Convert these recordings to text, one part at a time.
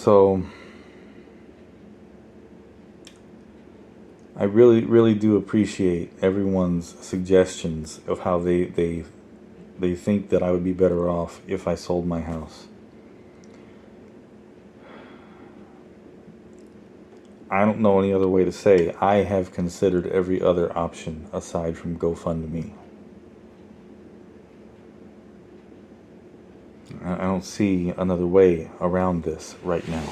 So I really do appreciate everyone's suggestions of how they think that I would be better off if I sold my house. I don't know any other way to say I have considered every other option aside from GoFundMe. I don't see another way around this right now.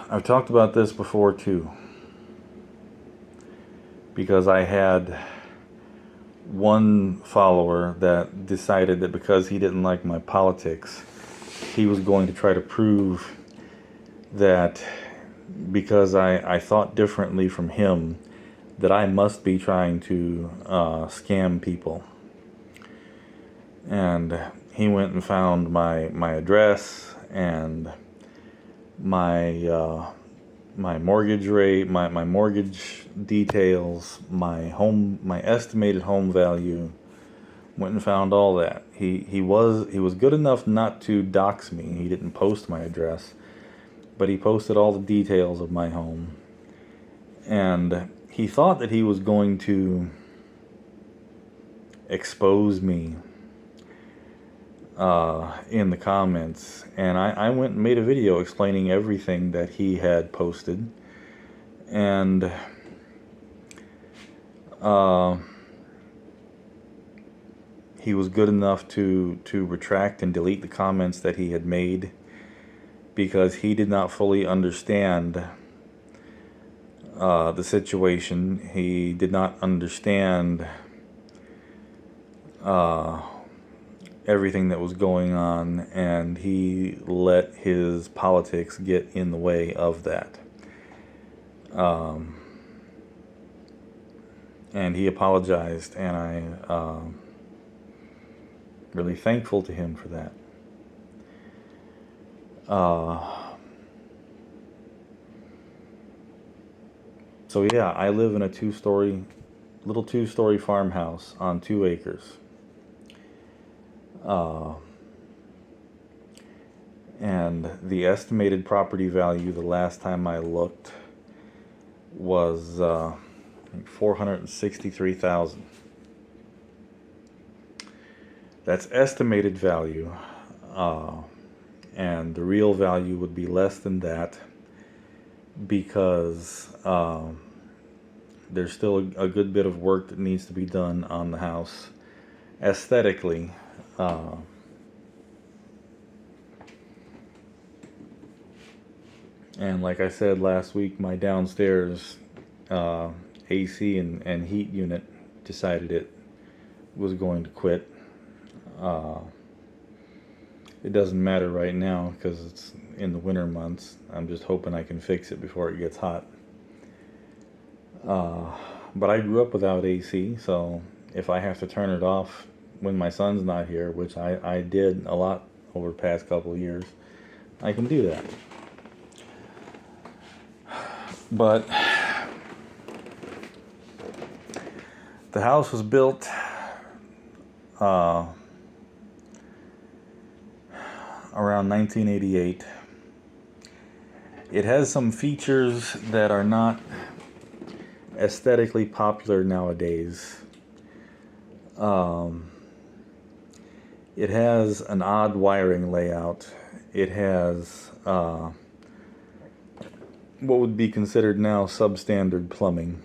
I've talked about this before too, because I had one follower that decided that because he didn't like my politics, he was going to try to prove that because I thought differently from him, that I must be trying to scam people. And he went and found my address and my mortgage rate, my mortgage details, my estimated home value. Went and found all that. He was good enough not to dox me. He didn't post my address, but he posted all the details of my home. And he thought that he was going to expose me in the comments, and I went and made a video explaining everything that he had posted, and he was good enough to retract and delete the comments that he had made, because he did not fully understand the situation. He did not understand everything that was going on, and he let his politics get in the way of that. And he apologized, and I'm really thankful to him for that. So yeah, I live in a little two-story farmhouse on 2 acres. And the estimated property value the last time I looked was $463,000. That's estimated value, and the real value would be less than that, because there's still a good bit of work that needs to be done on the house aesthetically. And like I said last week, my downstairs AC and heat unit decided it was going to quit. It doesn't matter right now because it's in the winter months. I'm just hoping I can fix it before it gets hot. But I grew up without AC, so if I have to turn it off when my son's not here, which I did a lot over the past couple of years, I can do that. But the house was built around 1988. It has some features that are not aesthetically popular nowadays. It has an odd wiring layout. It has what would be considered now substandard plumbing.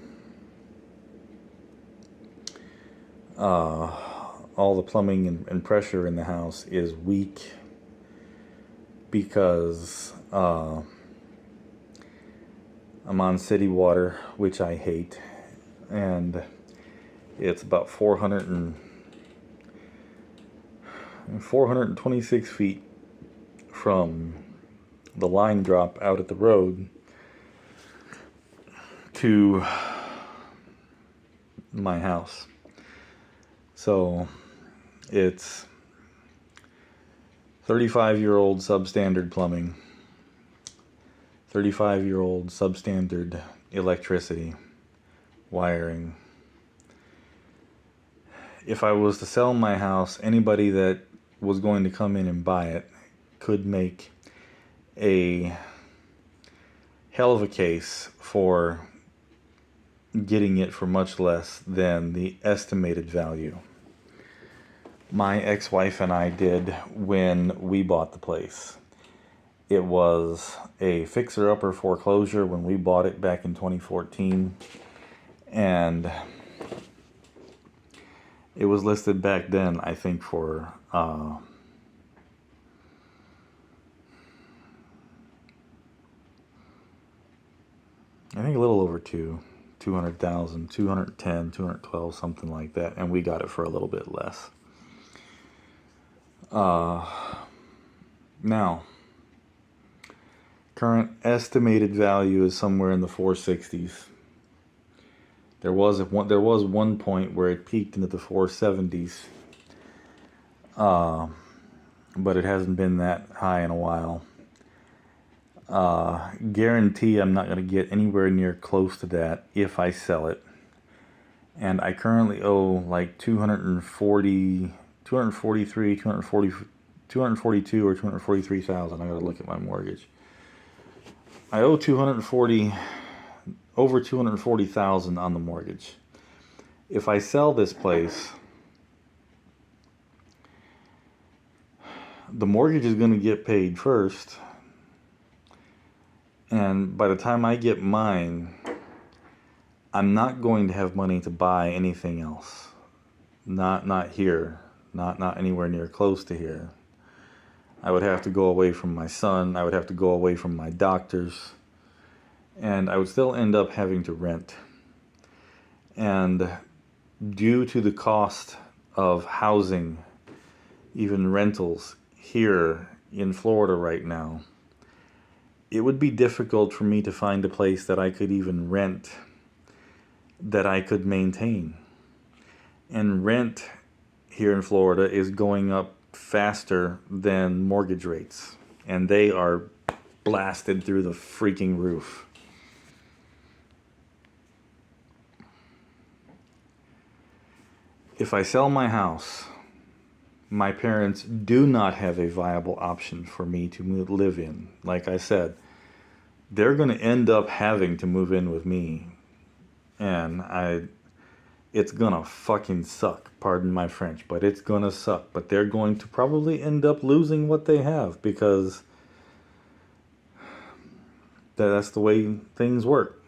All the plumbing and pressure in the house is weak because I'm on city water, which I hate, and it's about 426 feet from the line drop out at the road to my house. So it's 35-year-old substandard plumbing, 35-year-old substandard electricity, wiring, if I was to sell my house, anybody that was going to come in and buy it could make a hell of a case for getting it for much less than the estimated value. My ex-wife and I did when we bought the place. It was a fixer-upper foreclosure when we bought it back in 2014, and it was listed back then, I think, for I think a little over 200,000, 210, 212, something like that, and we got it for a little bit less. Now, current estimated value is somewhere in the 460s. There was one point where it peaked into the 470s, but it hasn't been that high in a while. Guarantee I'm not going to get anywhere near close to that if I sell it. And I currently owe like 242 or 243,000. I got to look at my mortgage. I owe over 240,000 on the mortgage. If I sell this place, the mortgage is going to get paid first, and by the time I get mine, I'm not going to have money to buy anything else. Not here, not anywhere near close to here. I would have to go away from my son. I would have to go away from my doctors. And I would still end up having to rent. And due to the cost of housing, even rentals here in Florida right now, it would be difficult for me to find a place that I could even rent that I could maintain. And rent here in Florida is going up faster than mortgage rates. And they are blasted through the freaking roof. If I sell my house, my parents do not have a viable option for me to live in. Like I said, they're going to end up having to move in with me. And it's going to fucking suck. Pardon my French, but it's going to suck. But they're going to probably end up losing what they have because that's the way things work.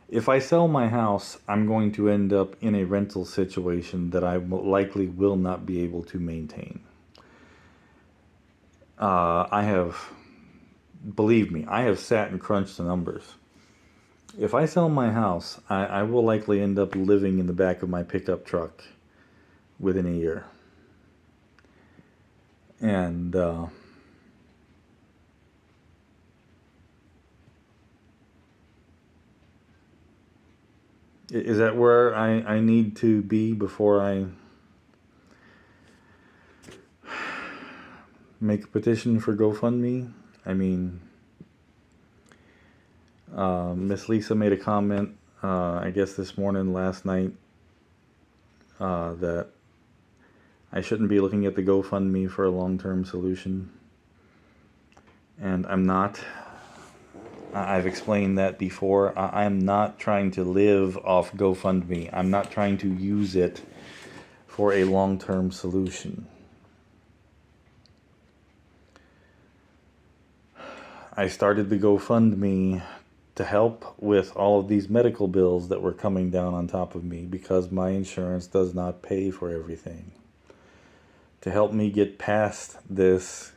If I sell my house, I'm going to end up in a rental situation that I likely will not be able to maintain. Believe me, I have sat and crunched the numbers. If I sell my house, I will likely end up living in the back of my pickup truck within a year. And is that where I need to be before I make a petition for GoFundMe? I mean, Miss Lisa made a comment, I guess last night, that I shouldn't be looking at the GoFundMe for a long-term solution. And I'm not. I've explained that before. I'm not trying to live off GoFundMe. I'm not trying to use it for a long-term solution. I started the GoFundMe to help with all of these medical bills that were coming down on top of me because my insurance does not pay for everything. To help me get past this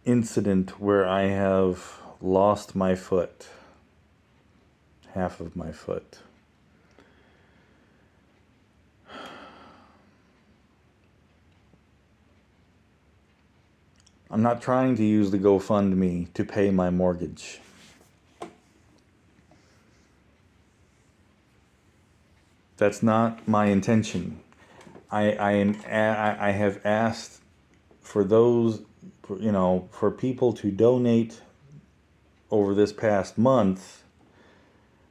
incident where I have lost my foot, half of my foot. I'm not trying to use the GoFundMe to pay my mortgage. That's not my intention. I have asked for those, for people to donate over this past month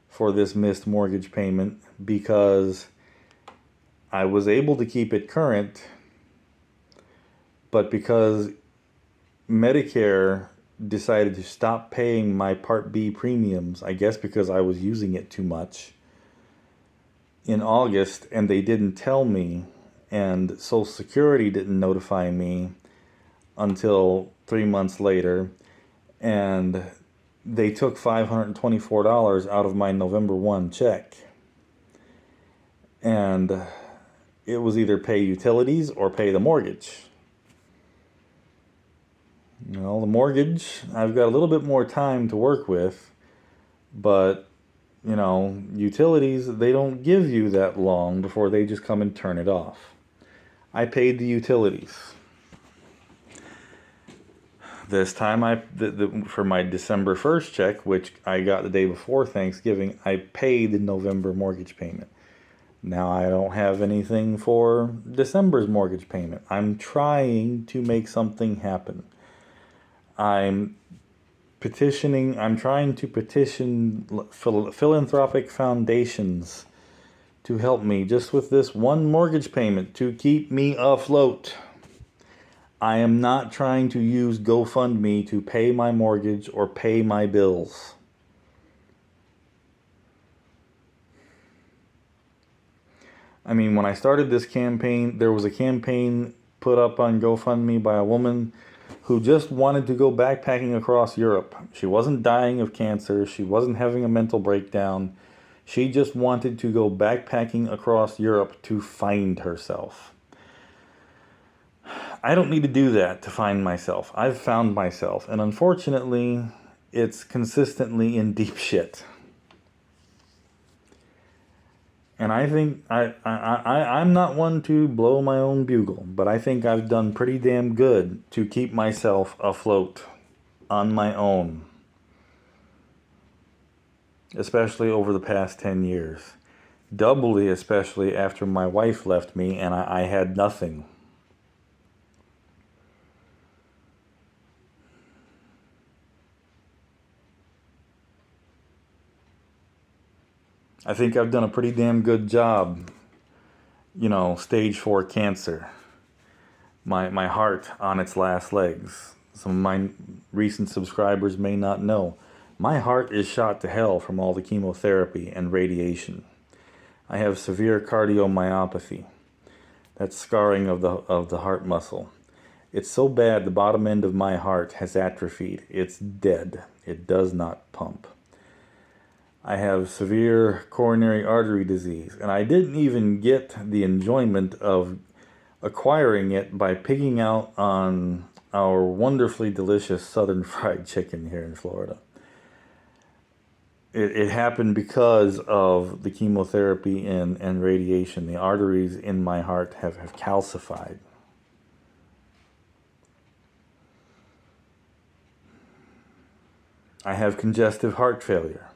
for this missed mortgage payment because I was able to keep it current, but because Medicare decided to stop paying my Part B premiums, I guess because I was using it too much, in August, and they didn't tell me, and Social Security didn't notify me until 3 months later, and they took $524 out of my November 1 check. And it was either pay utilities or pay the mortgage. The mortgage, I've got a little bit more time to work with, but, utilities, they don't give you that long before they just come and turn it off. I paid the utilities. This time, for my December 1st check, which I got the day before Thanksgiving, I paid the November mortgage payment. Now I don't have anything for December's mortgage payment. I'm trying to make something happen. I'm trying to petition philanthropic foundations to help me just with this one mortgage payment to keep me afloat. I am not trying to use GoFundMe to pay my mortgage or pay my bills. I mean, when I started this campaign, there was a campaign put up on GoFundMe by a woman who just wanted to go backpacking across Europe. She wasn't dying of cancer. She wasn't having a mental breakdown. She just wanted to go backpacking across Europe to find herself. I don't need to do that to find myself. I've found myself, and unfortunately, it's consistently in deep shit. And I think I'm not one to blow my own bugle, but I think I've done pretty damn good to keep myself afloat on my own, especially over the past 10 years. Doubly, especially after my wife left me and I had nothing. I think I've done a pretty damn good job, stage 4 cancer. My heart on its last legs. Some of my recent subscribers may not know. My heart is shot to hell from all the chemotherapy and radiation. I have severe cardiomyopathy. That's scarring of the heart muscle. It's so bad the bottom end of my heart has atrophied. It's dead. It does not pump. I have severe coronary artery disease, and I didn't even get the enjoyment of acquiring it by pigging out on our wonderfully delicious southern fried chicken here in Florida. It happened because of the chemotherapy and radiation. The arteries in my heart have calcified. I have congestive heart failure.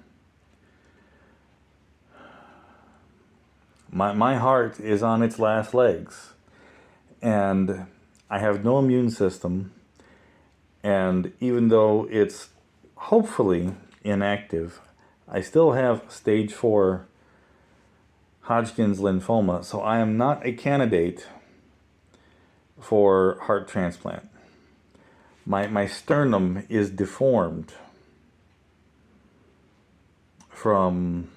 My heart is on its last legs, and I have no immune system, and even though it's hopefully inactive, I still have stage 4 Hodgkin's lymphoma, so I am not a candidate for heart transplant. My sternum is deformed from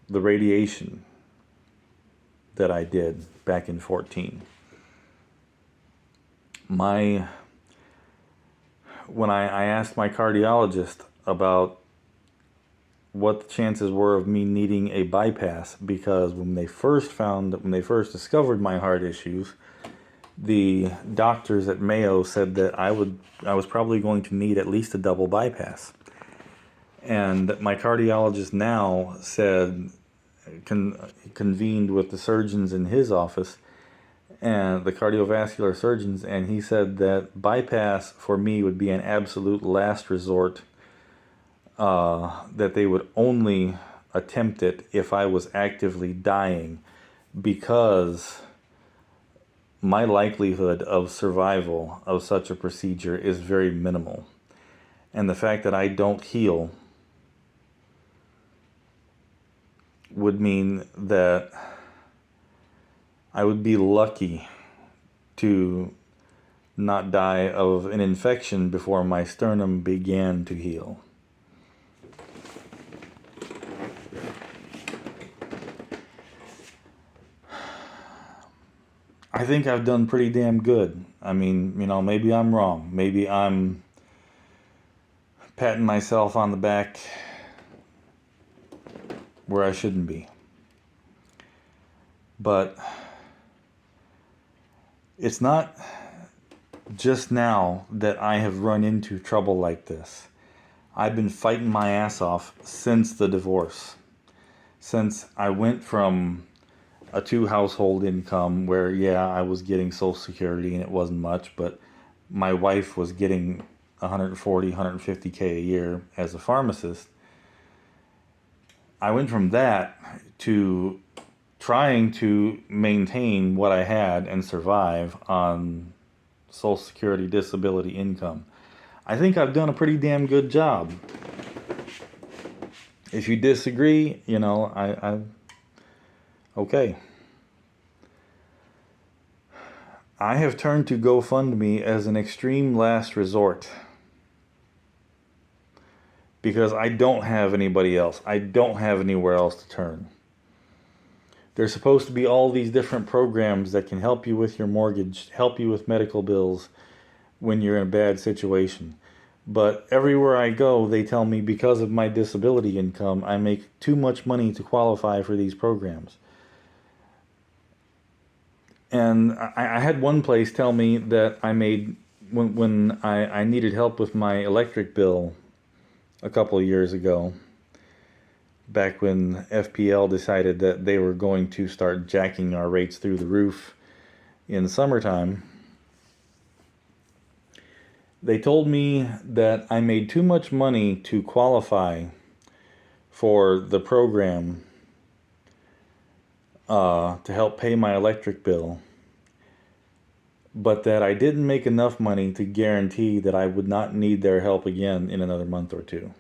the radiation that I did back in 2014. When I asked my cardiologist about what the chances were of me needing a bypass, because when they first discovered my heart issues, the doctors at Mayo said that I was probably going to need at least a double bypass. And my cardiologist now said, convened with the surgeons in his office and the cardiovascular surgeons, and he said that bypass for me would be an absolute last resort, that they would only attempt it if I was actively dying, because my likelihood of survival of such a procedure is very minimal. And the fact that I don't heal would mean that I would be lucky to not die of an infection before my sternum began to heal. I think I've done pretty damn good. I mean, maybe I'm wrong. Maybe I'm patting myself on the back where I shouldn't be. But it's not just now that I have run into trouble like this. I've been fighting my ass off since the divorce. Since I went from a 2-household income where, yeah, I was getting Social Security and it wasn't much, but my wife was getting 140, 150K a year as a pharmacist. I went from that to trying to maintain what I had and survive on Social Security disability income. I think I've done a pretty damn good job. If you disagree, okay. I have turned to GoFundMe as an extreme last resort because I don't have anybody else. I don't have anywhere else to turn. There's supposed to be all these different programs that can help you with your mortgage, help you with medical bills when you're in a bad situation. But everywhere I go, they tell me because of my disability income, I make too much money to qualify for these programs. And I had one place tell me that I made, when I needed help with my electric bill a couple of years ago, back when FPL decided that they were going to start jacking our rates through the roof in summertime, they told me that I made too much money to qualify for the program to help pay my electric bill, but that I didn't make enough money to guarantee that I would not need their help again in another month or two.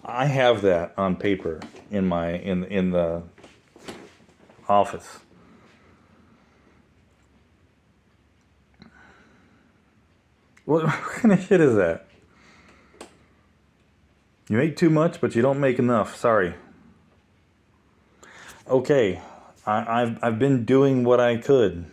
I have that on paper in the office. What kind of shit is that? You make too much, but you don't make enough. Sorry. Okay, I've been doing what I could.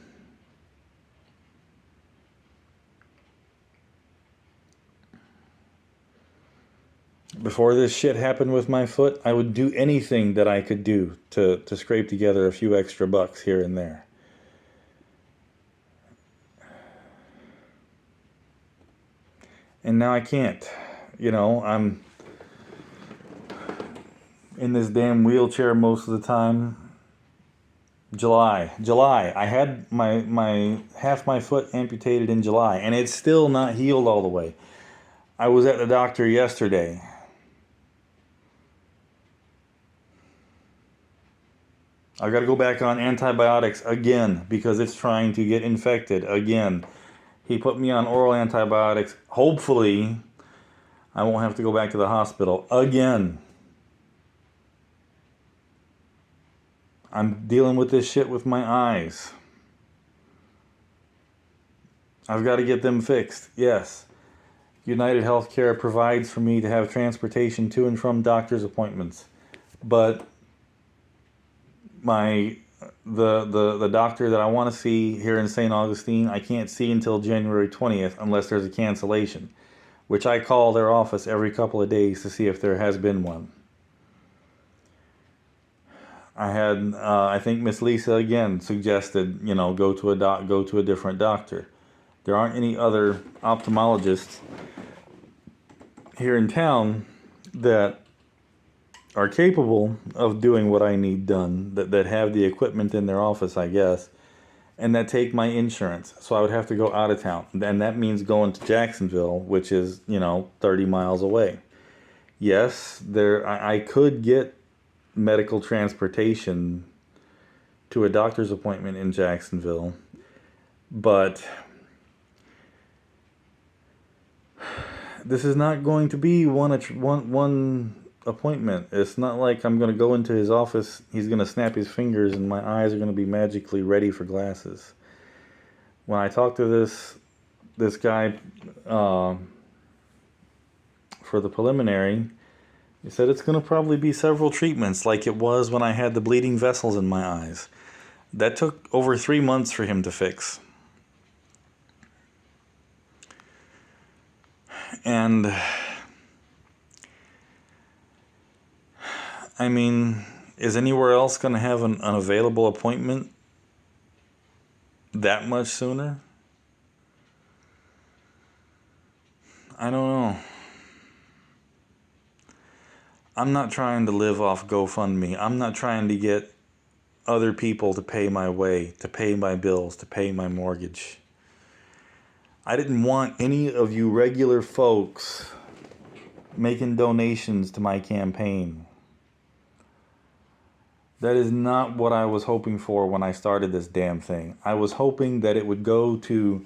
Before this shit happened with my foot, I would do anything that I could do to scrape together a few extra bucks here and there. And now I can't. I'm in this damn wheelchair most of the time. July. I had my half my foot amputated in July, and it's still not healed all the way. I was at the doctor yesterday. I got to go back on antibiotics again because it's trying to get infected again. He put me on oral antibiotics. Hopefully, I won't have to go back to the hospital again. I'm dealing with this shit with my eyes. I've got to get them fixed. Yes. United Healthcare provides for me to have transportation to and from doctor's appointments. But the doctor that I want to see here in St. Augustine, I can't see until January 20th unless there's a cancellation, which I call their office every couple of days to see if there has been one. I had, I think Miss Lisa again suggested, go to a different doctor. There aren't any other ophthalmologists here in town that are capable of doing what I need done, that have the equipment in their office, I guess, and that take my insurance. So I would have to go out of town. And that means going to Jacksonville, which is, 30 miles away. Yes, I could get medical transportation to a doctor's appointment in Jacksonville, but this is not going to be one appointment. It's not like I'm going to go into his office, he's going to snap his fingers, and my eyes are going to be magically ready for glasses. When I talked to this guy for the preliminary, he said it's going to probably be several treatments, like it was when I had the bleeding vessels in my eyes. That took over 3 months for him to fix. And I mean, is anywhere else going to have an available appointment that much sooner? I don't know. I'm not trying to live off GoFundMe. I'm not trying to get other people to pay my way, to pay my bills, to pay my mortgage. I didn't want any of you regular folks making donations to my campaign. That is not what I was hoping for when I started this damn thing. I was hoping that it would go to,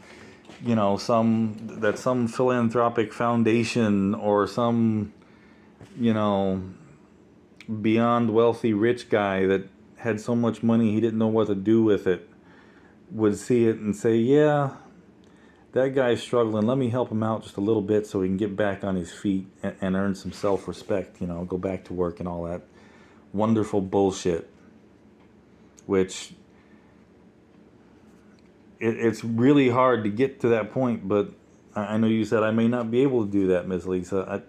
some philanthropic foundation or some, beyond wealthy rich guy that had so much money he didn't know what to do with it would see it and say, yeah, that guy's struggling. Let me help him out just a little bit so he can get back on his feet and earn some self-respect, go back to work and all that wonderful bullshit. Which it's really hard to get to that point, but I know you said I may not be able to do that, Ms. Lisa.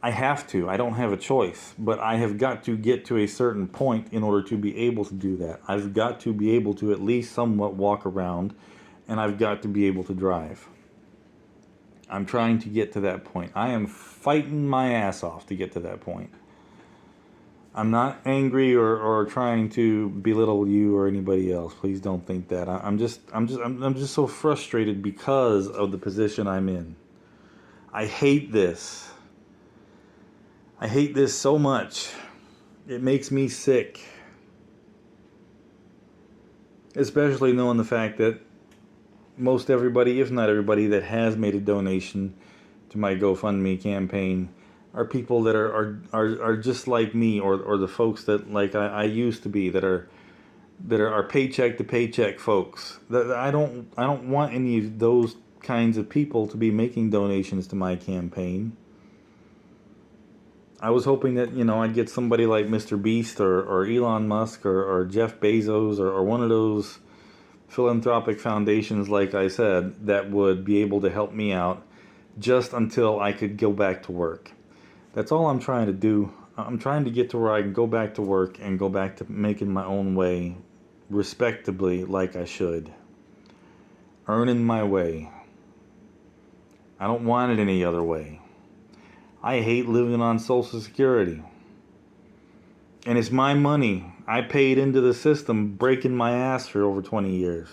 I have to. I don't have a choice, but I have got to get to a certain point in order to be able to do that. I've got to be able to at least somewhat walk around, and I've got to be able to drive. I'm trying to get to that point. I am fighting my ass off to get to that point. I'm not angry or trying to belittle you or anybody else. Please don't think that. I'm just so frustrated because of the position I'm in. I hate this. I hate this so much. It makes me sick. Especially knowing the fact that most everybody, if not everybody, that has made a donation to my GoFundMe campaign are people that are just like me, or the folks that like I used to be, that are paycheck to paycheck folks. That I don't want any of those kinds of people to be making donations to my campaign. I was hoping that, I'd get somebody like Mr. Beast or Elon Musk or Jeff Bezos or one of those philanthropic foundations, like I said, that would be able to help me out just until I could go back to work. That's all I'm trying to do. I'm trying to get to where I can go back to work and go back to making my own way respectably, like I should. Earning my way. I don't want it any other way. I hate living on Social Security. And it's my money. I paid into the system, breaking my ass for over 20 years.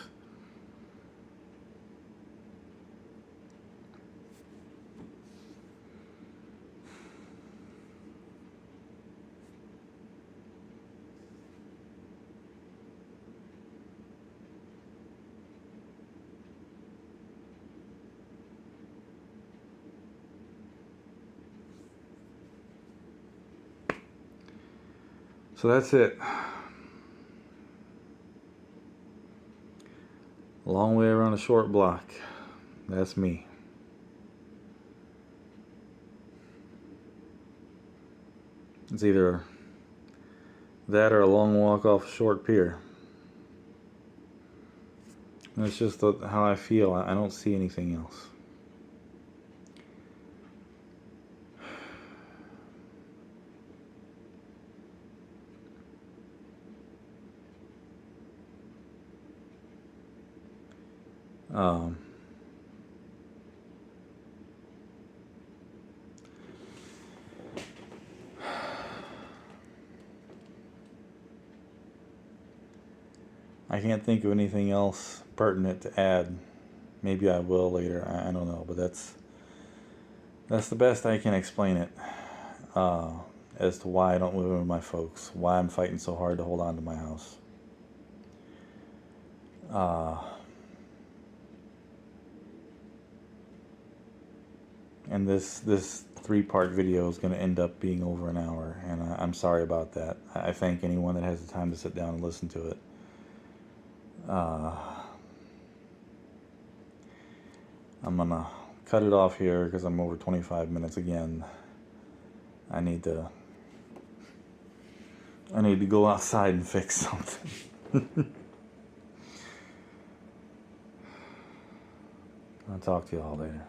So that's it. A long way around a short block. That's me. It's either that or a long walk off a short pier. That's just how I feel. I don't see anything else. I can't think of anything else pertinent to add. Maybe I will later. I don't know, but that's the best I can explain it as to why I don't live with my folks, why I'm fighting so hard to hold on to my house. and this 3-part video is going to end up being over an hour, and I'm sorry about that. I thank anyone that has the time to sit down and listen to it. I'm gonna cut it off here because I'm over 25 minutes again. I need to go outside and fix something. I'll talk to you all later.